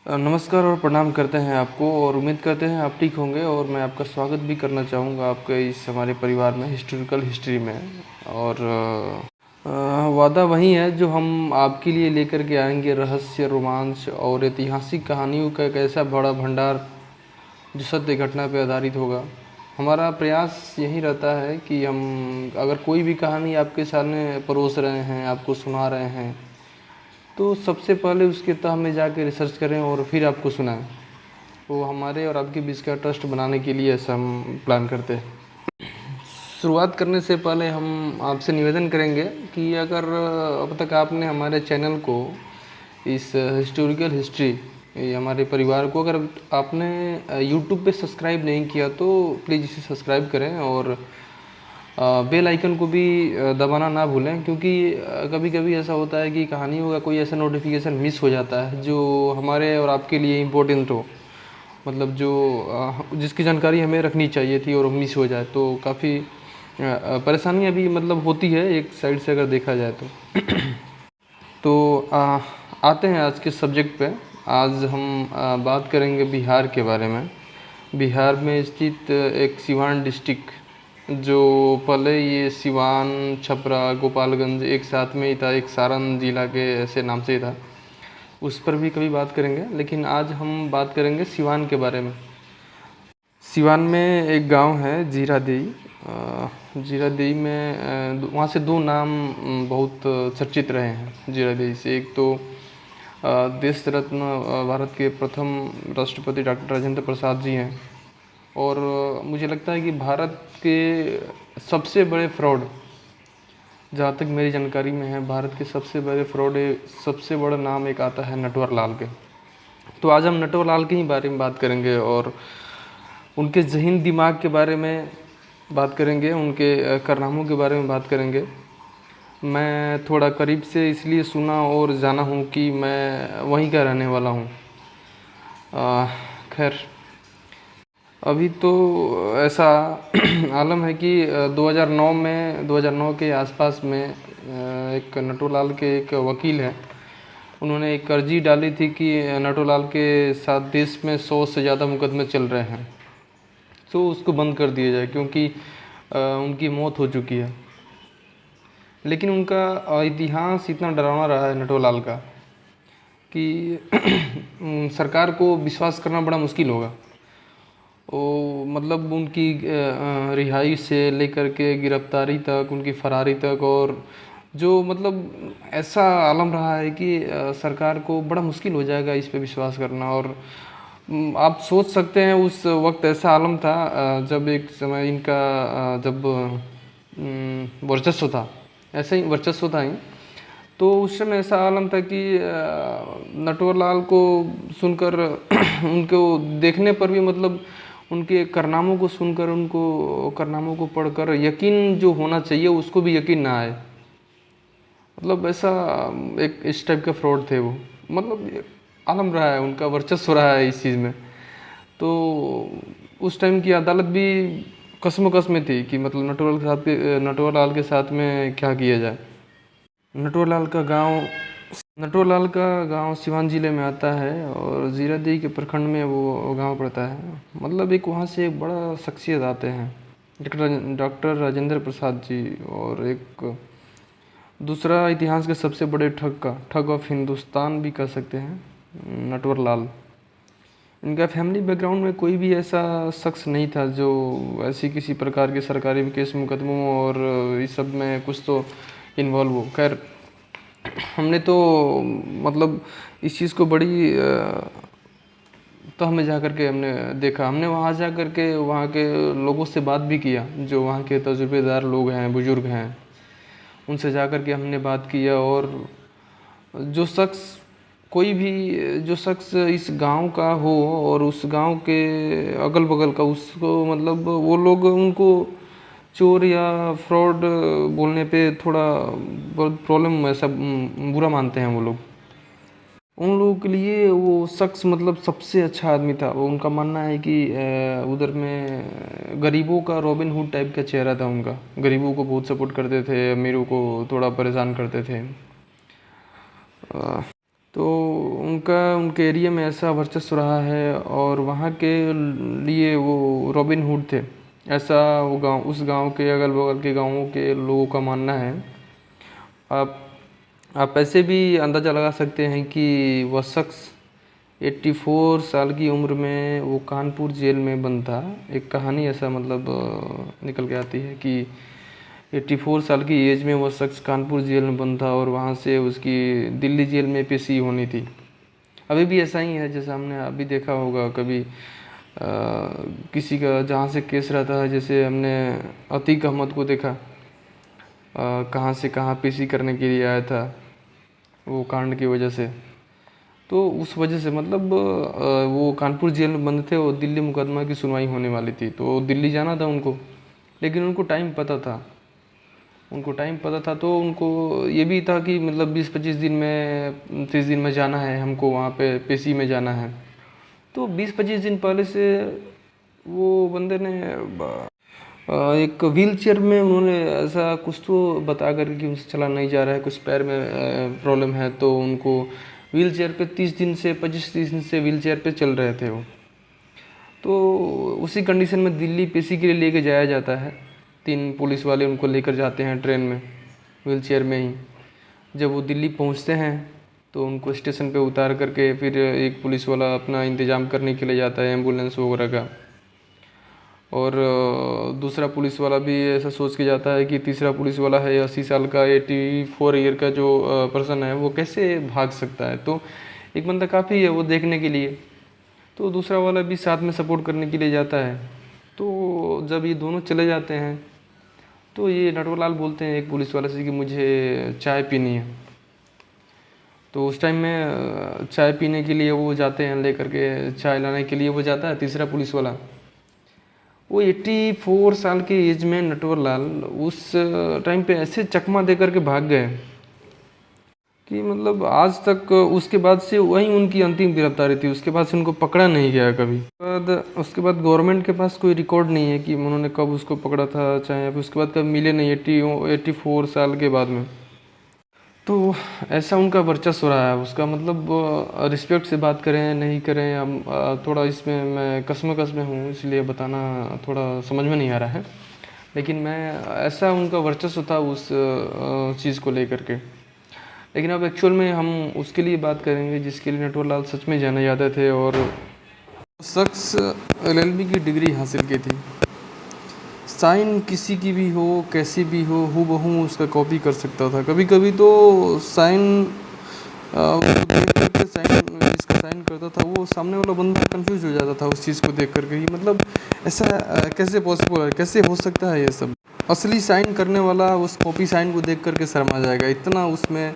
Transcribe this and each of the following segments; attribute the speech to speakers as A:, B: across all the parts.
A: नमस्कार और प्रणाम करते हैं आपको और उम्मीद करते हैं आप ठीक होंगे और मैं आपका स्वागत भी करना चाहूँगा आपके इस हमारे परिवार में हिस्टोरिकल हिस्ट्री में। और वादा वही है जो हम आपके लिए लेकर के आएंगे, रहस्य, रोमांच और ऐतिहासिक कहानियों का एक ऐसा बड़ा भंडार जो सत्य घटना पर आधारित होगा। हमारा प्रयास यही रहता है कि हम अगर कोई भी कहानी आपके सामने परोस रहे हैं, आपको सुना रहे हैं, तो सबसे पहले उसके तह में जाके रिसर्च करें और फिर आपको सुनाएं। वो हमारे और आपके बीच का ट्रस्ट बनाने के लिए ऐसा हम प्लान करते हैं। शुरुआत करने से पहले हम आपसे निवेदन करेंगे कि अगर अब तक आपने हमारे चैनल को, इस हिस्टोरिकल हिस्ट्री, हमारे परिवार को, अगर आपने यूट्यूब पे सब्सक्राइब नहीं किया तो प्लीज़ इसे सब्सक्राइब करें और बेल आइकन को भी दबाना ना भूलें, क्योंकि कभी कभी ऐसा होता है कि कहानियों का कोई ऐसा नोटिफिकेशन मिस हो जाता है जो हमारे और आपके लिए इम्पोर्टेंट हो, मतलब जो जिसकी जानकारी हमें रखनी चाहिए थी और मिस हो जाए तो काफ़ी परेशानियाँ भी मतलब होती है एक साइड से अगर देखा जाए तो। तो आते हैं आज के सब्जेक्ट पे। आज हम बात करेंगे बिहार के बारे में। बिहार में स्थित एक सिवान डिस्ट्रिक्ट, जो पहले ये सिवान, छपरा, गोपालगंज एक साथ में ही था, एक सारण जिला के ऐसे नाम से ही था, उस पर भी कभी बात करेंगे। लेकिन आज हम बात करेंगे सिवान के बारे में। सिवान में एक गांव है जीरादेई। जीरादेई में वहाँ से दो नाम बहुत चर्चित रहे हैं जीरादेई से। एक तो देश रत्न भारत के प्रथम राष्ट्रपति डॉक्टर राजेंद्र प्रसाद जी हैं, और मुझे लगता है कि भारत के सबसे बड़े फ्रॉड, जहाँ तक मेरी जानकारी में है, भारत के सबसे बड़े फ्रॉड, सबसे बड़ा नाम एक आता है नटवर लाल के। तो आज हम नटवर लाल के ही बारे में बात करेंगे और उनके ज़हीन दिमाग के बारे में बात करेंगे, उनके कारनामों के बारे में बात करेंगे। मैं थोड़ा करीब से इसलिए सुना और जाना हूँ कि मैं वहीं का रहने वाला हूँ। खैर, अभी तो ऐसा आलम है कि 2009 के आसपास में एक नटवरलाल के एक वकील है, उन्होंने एक अर्जी डाली थी कि नटवरलाल के साथ देश में 100 से ज़्यादा मुकदमे चल रहे हैं, तो उसको बंद कर दिया जाए, क्योंकि उनकी मौत हो चुकी है। लेकिन उनका इतिहास इतना डरावना रहा है नटवरलाल का कि सरकार को विश्वास करना बड़ा मुश्किल होगा। वो मतलब उनकी रिहाई से लेकर के गिरफ्तारी तक, उनकी फरारी तक, और जो मतलब ऐसा आलम रहा है कि सरकार को बड़ा मुश्किल हो जाएगा इस पे विश्वास करना। और आप सोच सकते हैं उस वक्त ऐसा आलम था जब एक समय इनका जब वर्चस्व था, ऐसा ही वर्चस्व था ही, तो उस समय ऐसा आलम था कि नटवरलाल को सुनकर उनको देखने पर भी, मतलब उनके कारनामों को सुनकर, उनको कारनामों को पढ़कर यकीन जो होना चाहिए उसको भी यकीन ना आए। मतलब ऐसा एक इस टाइप के फ्रॉड थे वो, मतलब आलम रहा है, उनका वर्चस्व रहा है इस चीज़ में। तो उस टाइम की अदालत भी कसम में थी कि मतलब नटवरलाल के साथ में क्या किया जाए। नटवरलाल का गांव सिवान ज़िले में आता है और जीरादेई के प्रखंड में वो गांव पड़ता है। मतलब एक वहाँ से एक बड़ा शख्सियत आते हैं, डॉक्टर राजेंद्र प्रसाद जी, और एक दूसरा इतिहास के सबसे बड़े ठग ऑफ हिंदुस्तान भी कह सकते हैं, नटवरलाल। इनका फैमिली बैकग्राउंड में कोई भी ऐसा शख्स नहीं था जो ऐसी किसी प्रकार के सरकारी केस मुकदमों और इस सब में कुछ तो इन्वॉल्व हो। खैर, हमने तो मतलब इस चीज़ को बड़ी तह में जा कर के हमने देखा। हमने वहाँ जा कर के वहाँ के लोगों से बात भी किया, जो वहाँ के तजुर्बेदार लोग हैं, बुज़ुर्ग हैं, उनसे जा कर के हमने बात किया। और जो शख्स इस गांव का हो और उस गांव के अगल बगल का, उसको मतलब वो लोग उनको चोर या फ्रॉड बोलने पे थोड़ा बहुत प्रॉब्लम, ऐसा बुरा मानते हैं वो लोग। उन लोगों के लिए वो शख्स मतलब सबसे अच्छा आदमी था। वो उनका मानना है कि उधर में गरीबों का रॉबिन हुड टाइप का चेहरा था उनका। गरीबों को बहुत सपोर्ट करते थे, अमीरों को थोड़ा परेशान करते थे। तो उनके एरिया में ऐसा वर्चस्व रहा है और वहाँ के लिए वो रॉबिन हुड थे, ऐसा वो उस गांव के अगल बगल के गांवों के लोगों का मानना है। आप आप ऐसे भी अंदाज़ा लगा सकते हैं कि वह शख्स 84 साल की उम्र में वो कानपुर जेल में बंद था। एक कहानी ऐसा मतलब निकल के आती है कि 84 साल की एज में वह शख्स कानपुर जेल में बंद था और वहाँ से उसकी दिल्ली जेल में पेशी होनी थी। अभी भी ऐसा ही है, जैसे हमने अभी देखा होगा कभी किसी का जहाँ से केस रहता है, जैसे हमने अतीक अहमद को देखा, कहाँ से कहाँ पेशी करने के लिए आया था वो कांड की वजह से। तो उस वजह से मतलब वो कानपुर जेल में बंद थे और दिल्ली मुकदमा की सुनवाई होने वाली थी, तो दिल्ली जाना था उनको, लेकिन उनको टाइम पता था। तो उनको ये भी था कि मतलब 20-25 दिन में 30 दिन में जाना है, हमको वहाँ पे पेशी में जाना है। तो 20-25 दिन पहले से वो बंदे ने एक व्हील चेयर में उन्होंने ऐसा कुछ तो बता कर कि उनसे चला नहीं जा रहा है, कुछ पैर में प्रॉब्लम है, तो उनको व्हील चेयर पे 30 दिन से 25-30 दिन से व्हील चेयर पे चल रहे थे वो। तो उसी कंडीशन में दिल्ली पेशी के लिए लेके जाया जाता है। 3 पुलिस वाले उनको लेकर जाते हैं ट्रेन में, व्हील चेयर में ही। जब वो दिल्ली पहुंचते हैं तो उनको स्टेशन पे उतार करके फिर एक पुलिस वाला अपना इंतज़ाम करने के लिए जाता है एम्बुलेंस वगैरह का, और दूसरा पुलिस वाला भी ऐसा सोच के जाता है कि तीसरा पुलिस वाला है 80 साल का 84 ईयर का जो पर्सन है वो कैसे भाग सकता है। तो एक बंदा काफ़ी है वो देखने के लिए, तो दूसरा वाला भी साथ में सपोर्ट करने के लिए जाता है। तो जब ये दोनों चले जाते हैं तो ये नटवरलाल बोलते हैं एक पुलिस वाले से कि मुझे चाय पीनी है। तो उस टाइम में चाय पीने के लिए वो जाते हैं, लेकर के चाय लाने के लिए वो जाता है तीसरा पुलिस वाला। वो 84 साल की एज में नटवरलाल उस टाइम पे ऐसे चकमा दे करके भाग गए कि मतलब आज तक उसके बाद से वही उनकी अंतिम गिरफ्तारी थी। उसके बाद से उनको पकड़ा नहीं गया कभी। उसके बाद गवर्नमेंट के पास कोई रिकॉर्ड नहीं है कि उन्होंने कब उसको पकड़ा था, चाहे फिर उसके बाद कब मिले नहीं 84 साल के बाद में। तो ऐसा उनका वर्चस्व रहा है। उसका मतलब रिस्पेक्ट से बात करें नहीं करें, हम थोड़ा इसमें मैं कस्म में हूँ, इसलिए बताना थोड़ा समझ में नहीं आ रहा है, लेकिन मैं ऐसा उनका वर्चस्व था उस चीज़ को लेकर के। लेकिन अब एक्चुअल में हम उसके लिए बात करेंगे जिसके लिए नटवरलाल सच में जाने जाते थे, और शख्स LLB की डिग्री हासिल की थी। साइन किसी की भी हो, कैसी भी हो, हूबहू उसका कॉपी कर सकता था। कभी कभी तो साइन देख करके जिसका साइन करता था वो सामने वाला बंदा कंफ्यूज हो जाता था उस चीज़ को देख करके ही, मतलब ऐसा कैसे पॉसिबल है, कैसे हो सकता है ये सब। असली साइन करने वाला उस कॉपी साइन को देख करके शर्मा जाएगा, इतना उसमें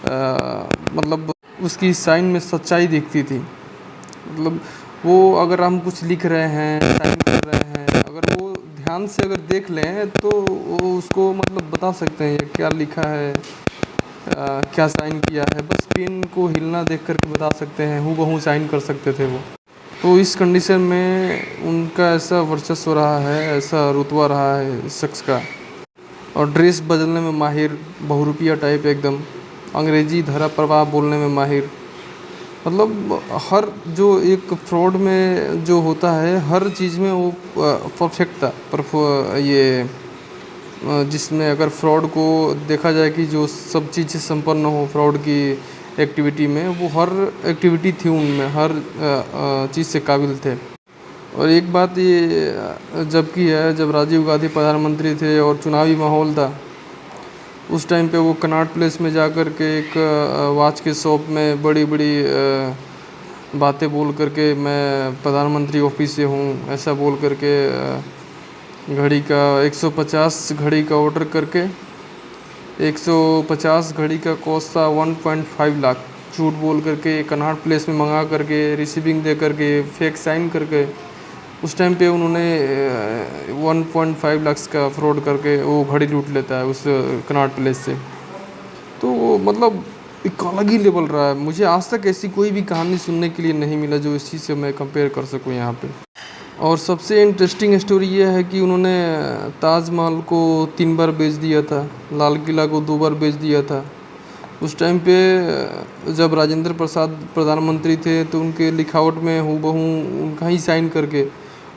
A: मतलब उसकी साइन में सच्चाई दिखती थी। मतलब वो अगर हम कुछ लिख रहे हैं, साइन कर रहे हैं, अगर वो ध्यान से अगर देख लें तो वो उसको मतलब बता सकते हैं क्या लिखा है, क्या साइन किया है। बस पेन को हिलना देख करके बता सकते हैं, हूबहू साइन कर सकते थे वो। तो इस कंडीशन में उनका ऐसा वर्चस्व रहा है, ऐसा रुतबा रहा है इस शख्स का। और ड्रेस बदलने में माहिर, बहुरूपिया टाइप एकदम, अंग्रेजी धारा प्रवाह बोलने में माहिर। मतलब हर जो एक फ्रॉड में जो होता है हर चीज़ में वो परफेक्ट था। पर ये जिसमें अगर फ्रॉड को देखा जाए कि जो सब चीज़ से संपन्न हो फ्रॉड की एक्टिविटी में, वो हर एक्टिविटी थी उनमें, हर चीज़ से काबिल थे। और एक बात ये जब की है, जब राजीव गांधी प्रधानमंत्री थे और चुनावी माहौल था, उस टाइम पे वो कनॉट प्लेस में जा कर के एक वॉच के शॉप में बड़ी बड़ी बातें बोल करके मैं प्रधानमंत्री ऑफिस से हूँ ऐसा बोल करके घड़ी का 150 घड़ी का ऑर्डर करके 150 घड़ी का कॉस्ट था 1.5 लाख, झूठ बोल करके कनॉट प्लेस में मंगा करके रिसीविंग दे करके फेक साइन करके उस टाइम पे उन्होंने 1.5 लाख का फ्रॉड करके वो घड़ी लूट लेता है उस कनॉट प्लेस से। तो वो मतलब एक अलग ही लेवल रहा है। मुझे आज तक ऐसी कोई भी कहानी सुनने के लिए नहीं मिला जो इस चीज़ से मैं कंपेयर कर सकूं यहाँ पे। और सबसे इंटरेस्टिंग स्टोरी ये है कि उन्होंने ताजमहल को 3 बार बेच दिया था, लाल किला को 2 बार बेच दिया था, उस टाइम पे जब राजेंद्र प्रसाद प्रधानमंत्री थे तो उनके लिखावट में हूबहू उनका ही साइन करके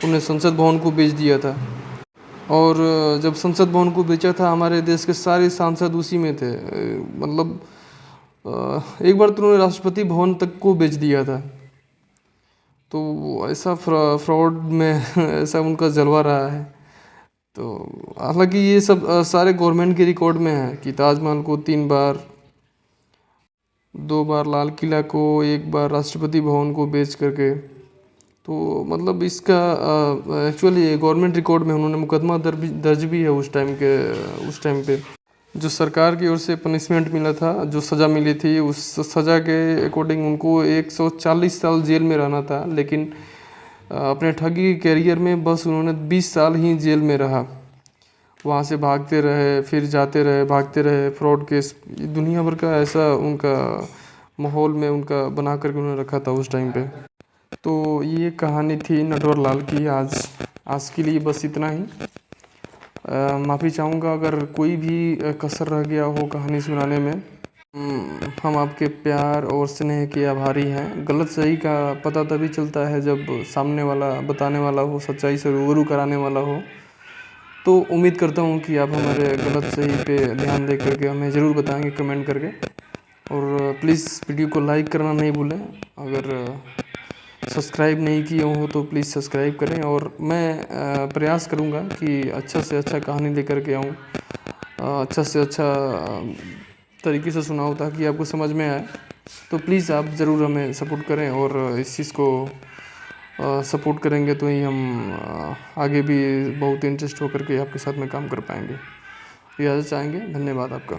A: उन्हें संसद भवन को बेच दिया था। और जब संसद भवन को बेचा था हमारे देश के सारे सांसद उसी में थे। मतलब एक बार तो उन्होंने राष्ट्रपति भवन तक को बेच दिया था। तो ऐसा फ्रॉड में ऐसा उनका जलवा रहा है। तो हालांकि ये सब सारे गवर्नमेंट के रिकॉर्ड में है कि ताजमहल को 3 बार, 2 बार लाल किला को, 1 बार राष्ट्रपति भवन को बेच करके। तो मतलब इसका एक्चुअली गवर्नमेंट रिकॉर्ड में उन्होंने मुकदमा दर्ज भी है उस टाइम पे। जो सरकार की ओर से पनिशमेंट मिला था, जो सज़ा मिली थी, उस सज़ा के अकॉर्डिंग उनको 140 साल जेल में रहना था। लेकिन अपने ठगी के कैरियर में बस उन्होंने 20 साल ही जेल में रहा। वहाँ से भागते रहे, फिर जाते रहे, भागते रहे। फ्रॉड केस दुनिया भर का ऐसा उनका माहौल में उनका बना करके उन्होंने रखा था उस टाइम पे। तो ये कहानी थी नटवर लाल की। आज के लिए बस इतना ही। माफ़ी चाहूँगा अगर कोई भी कसर रह गया हो कहानी सुनाने में। हम आपके प्यार और स्नेह के आभारी हैं। गलत सही का पता तभी चलता है जब सामने वाला बताने वाला हो, सच्चाई से रूबरू कराने वाला हो। तो उम्मीद करता हूँ कि आप हमारे गलत सही पे ध्यान दे करके हमें ज़रूर बताएंगे कमेंट करके। और प्लीज़ वीडियो को लाइक करना नहीं भूलें। अगर सब्सक्राइब नहीं किए हो तो प्लीज़ सब्सक्राइब करें। और मैं प्रयास करूँगा कि अच्छा से अच्छा कहानी लेकर के आऊँ, अच्छा से अच्छा तरीके से सुनाऊँ ताकि आपको समझ में आए। तो प्लीज़ आप ज़रूर हमें सपोर्ट करें और इस चीज़ को सपोर्ट करेंगे तो ही हम आगे भी बहुत इंटरेस्ट होकर के आपके साथ में काम कर पाएंगे। इजाज़त चाहेंगे। धन्यवाद आपका।